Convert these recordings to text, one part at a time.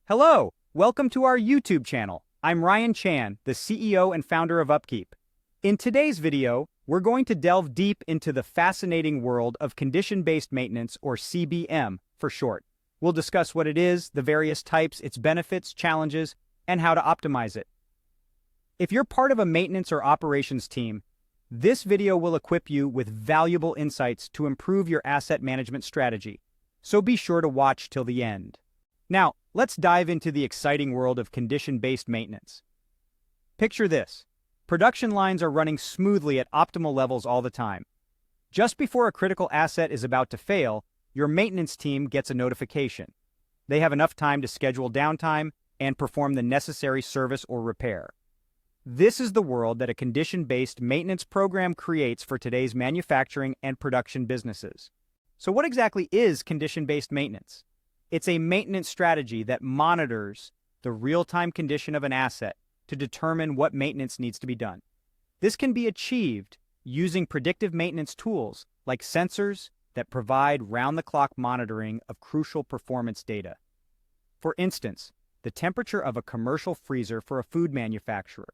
Hello, welcome to our YouTube channel. I'm Ryan Chan, the CEO and founder of UpKeep. In today's video, we're going to delve deep into the fascinating world of condition-based maintenance, or CBM for short. We'll discuss what it is, the various types, its benefits, challenges, and how to optimize it. If you're part of a maintenance or operations team, this video will equip you with valuable insights to improve your asset management strategy, so be sure to watch till the end. Now, let's dive into the exciting world of condition-based maintenance. Picture this. Production lines are running smoothly at optimal levels all the time. Just before a critical asset is about to fail, your maintenance team gets a notification. They have enough time to schedule downtime and perform the necessary service or repair. This is the world that a condition-based maintenance program creates for today's manufacturing and production businesses. So what exactly is condition-based maintenance? It's a maintenance strategy that monitors the real-time condition of an asset to determine what maintenance needs to be done. This can be achieved using predictive maintenance tools like sensors that provide round-the-clock monitoring of crucial performance data. For instance, the temperature of a commercial freezer for a food manufacturer.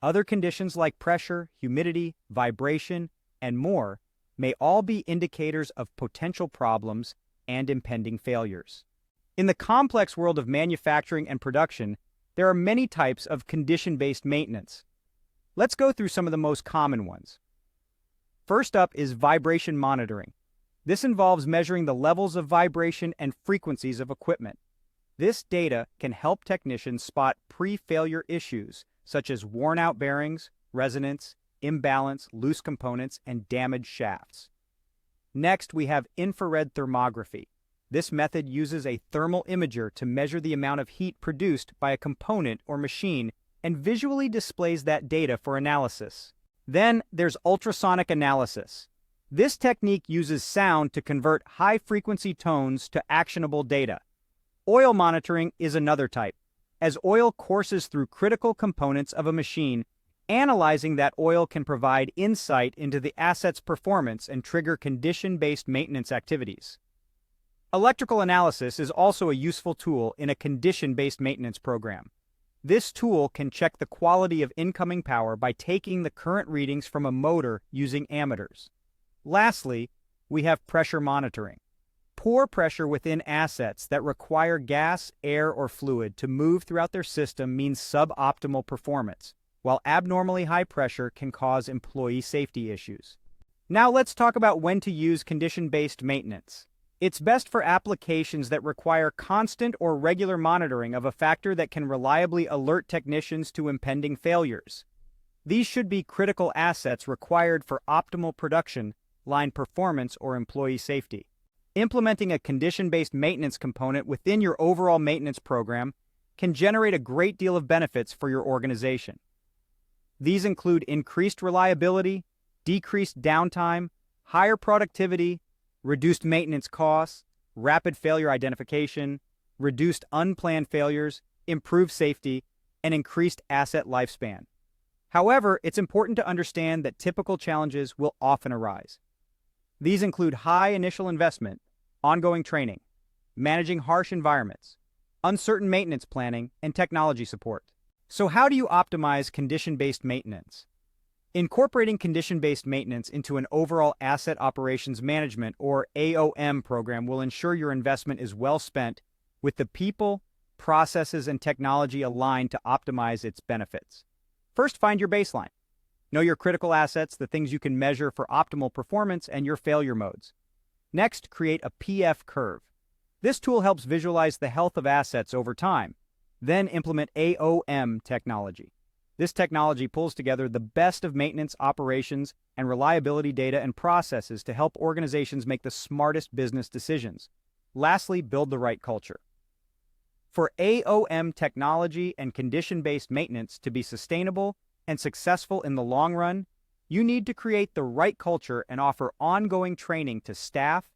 Other conditions like pressure, humidity, vibration, and more may all be indicators of potential problems and impending failures. In the complex world of manufacturing and production, there are many types of condition-based maintenance. Let's go through some of the most common ones. First up is vibration monitoring. This involves measuring the levels of vibration and frequencies of equipment. This data can help technicians spot pre-failure issues such as worn-out bearings, resonance, imbalance, loose components, and damaged shafts. Next, we have infrared thermography. This method uses a thermal imager to measure the amount of heat produced by a component or machine and visually displays that data for analysis. Then there's ultrasonic analysis. This technique uses sound to convert high-frequency tones to actionable data. Oil monitoring is another type. As oil courses through critical components of a machine, analyzing that oil can provide insight into the asset's performance and trigger condition-based maintenance activities. Electrical analysis is also a useful tool in a condition-based maintenance program. This tool can check the quality of incoming power by taking the current readings from a motor using ammeters. Lastly, we have pressure monitoring. Poor pressure within assets that require gas, air, or fluid to move throughout their system means suboptimal performance, while abnormally high pressure can cause employee safety issues. Now let's talk about when to use condition-based maintenance. It's best for applications that require constant or regular monitoring of a factor that can reliably alert technicians to impending failures. These should be critical assets required for optimal production, line performance, or employee safety. Implementing a condition-based maintenance component within your overall maintenance program can generate a great deal of benefits for your organization. These include increased reliability, decreased downtime, higher productivity, reduced maintenance costs, rapid failure identification, reduced unplanned failures, improved safety, and increased asset lifespan. However, it's important to understand that typical challenges will often arise. These include high initial investment, ongoing training, managing harsh environments, uncertain maintenance planning, and technology support. So how do you optimize condition-based maintenance? Incorporating condition-based maintenance into an overall asset operations management, or AOM program, will ensure your investment is well spent with the people, processes, and technology aligned to optimize its benefits. First, find your baseline. Know your critical assets, the things you can measure for optimal performance, and your failure modes. Next, create a PF curve. This tool helps visualize the health of assets over time. Then implement AOM technology. This technology pulls together the best of maintenance operations and reliability data and processes to help organizations make the smartest business decisions. Lastly, build the right culture. For AOM technology and condition-based maintenance to be sustainable and successful in the long run, you need to create the right culture and offer ongoing training to staff,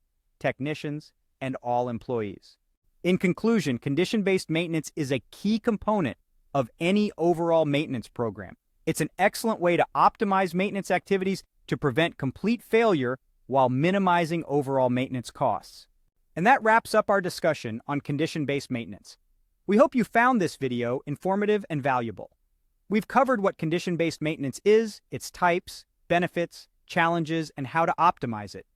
technicians, and all employees. In conclusion, condition-based maintenance is a key component of any overall maintenance program. It's an excellent way to optimize maintenance activities to prevent complete failure while minimizing overall maintenance costs. And that wraps up our discussion on condition-based maintenance. We hope you found this video informative and valuable. We've covered what condition-based maintenance is, its types, benefits, challenges, and how to optimize it.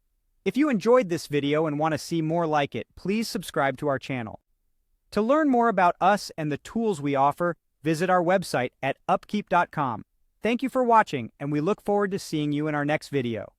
If you enjoyed this video and want to see more like it, please subscribe to our channel. To learn more about us and the tools we offer, visit our website at upkeep.com. Thank you for watching, and we look forward to seeing you in our next video.